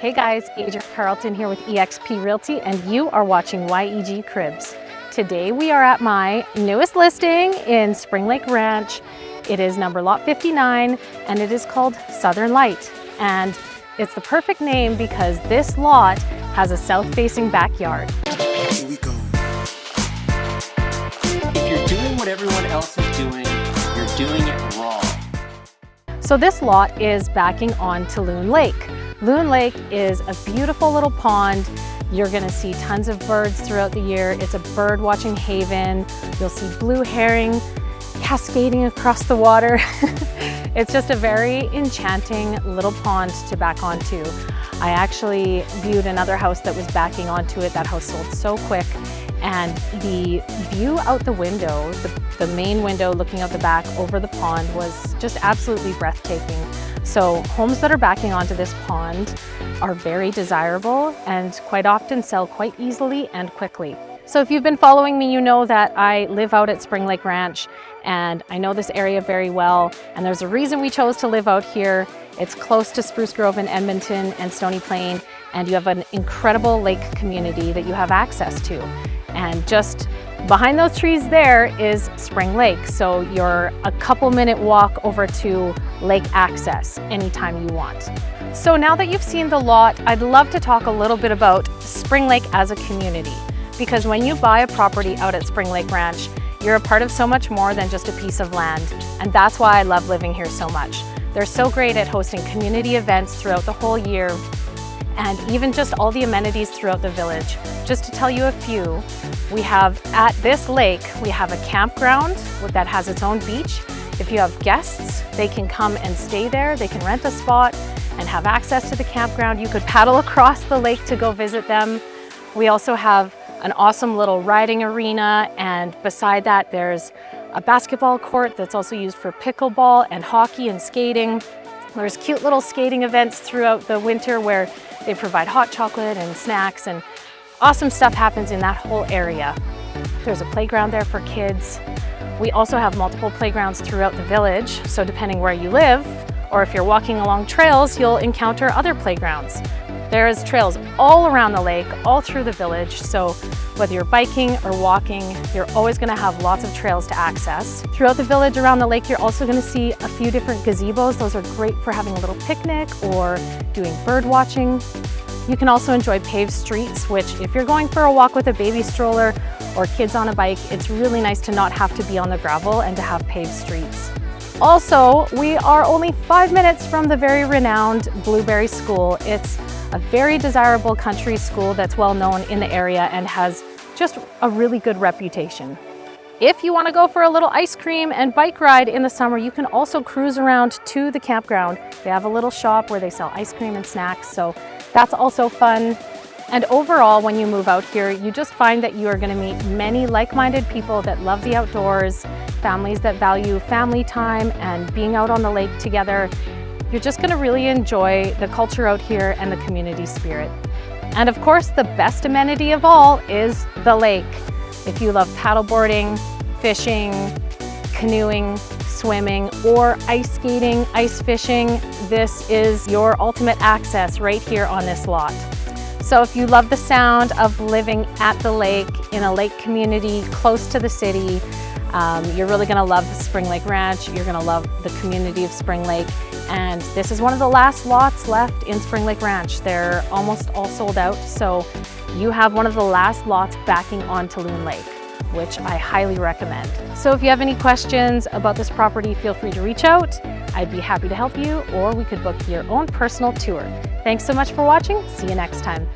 Hey guys, Adrienne Carlton here with eXp Realty, and you are watching YEG Cribs. Today we are at my newest listing in Spring Lake Ranch. It is number lot 59 and it is called Southern Light. And it's the perfect name because this lot has a south-facing backyard. Here we go. If you're doing what everyone else is doing, you're doing it wrong. So this lot is backing onto Loon Lake. Loon Lake is a beautiful little pond. You're gonna see tons of birds throughout the year. It's a bird watching haven. You'll see blue herring cascading across the water. It's just a very enchanting little pond to back onto. I actually viewed another house that was backing onto it. That house sold so quick. And the view out the window, the main window looking out the back over the pond, was just absolutely breathtaking. So homes that are backing onto this pond are very desirable and quite often sell quite easily and quickly. So if you've been following me, you know that I live out at Spring Lake Ranch and I know this area very well. And there's a reason we chose to live out here. It's close to Spruce Grove in Edmonton and Stony Plain, and you have an incredible lake community that you have access to. And just behind those trees there is Spring Lake. So you're a couple minute walk over to lake access anytime you want. So now that you've seen the lot, I'd love to talk a little bit about Spring Lake as a community. Because when you buy a property out at Spring Lake Ranch, you're a part of so much more than just a piece of land. And that's why I love living here so much. They're so great at hosting community events throughout the whole year, and even just all the amenities throughout the village. Just to tell you a few, we have at this lake, we have a campground that has its own beach. If you have guests, they can come and stay there. They can rent a spot and have access to the campground. You could paddle across the lake to go visit them. We also have an awesome little riding arena, and beside that there's a basketball court that's also used for pickleball and hockey and skating. There's cute little skating events throughout the winter where they provide hot chocolate and snacks, and awesome stuff happens in that whole area. There's a playground there for kids. We also have multiple playgrounds throughout the village, so depending where you live, or if you're walking along trails, you'll encounter other playgrounds. There's trails all around the lake, all through the village, so whether you're biking or walking, you're always gonna have lots of trails to access. Throughout the village around the lake, you're also gonna see a few different gazebos. Those are great for having a little picnic or doing bird watching. You can also enjoy paved streets, which if you're going for a walk with a baby stroller or kids on a bike, it's really nice to not have to be on the gravel and to have paved streets. Also, we are only 5 minutes from the very renowned Blueberry School. It's a very desirable country school that's well known in the area and has just a really good reputation. If you want to go for a little ice cream and bike ride in the summer, you can also cruise around to the campground. They have a little shop where they sell ice cream and snacks, so that's also fun. And overall, when you move out here, you just find that you are going to meet many like-minded people that love the outdoors, families that value family time and being out on the lake together. You're just going to really enjoy the culture out here and the community spirit. And of course, the best amenity of all is the lake. If you love paddleboarding, fishing, canoeing, swimming, or ice skating, ice fishing, this is your ultimate access right here on this lot. So if you love the sound of living at the lake, in a lake community close to the city, you're really gonna love Spring Lake Ranch. You're gonna love the community of Spring Lake. And this is one of the last lots left in Spring Lake Ranch. They're almost all sold out. So you have one of the last lots backing onto Loon Lake, which I highly recommend. So if you have any questions about this property, feel free to reach out. I'd be happy to help you, or we could book your own personal tour. Thanks so much for watching. See you next time.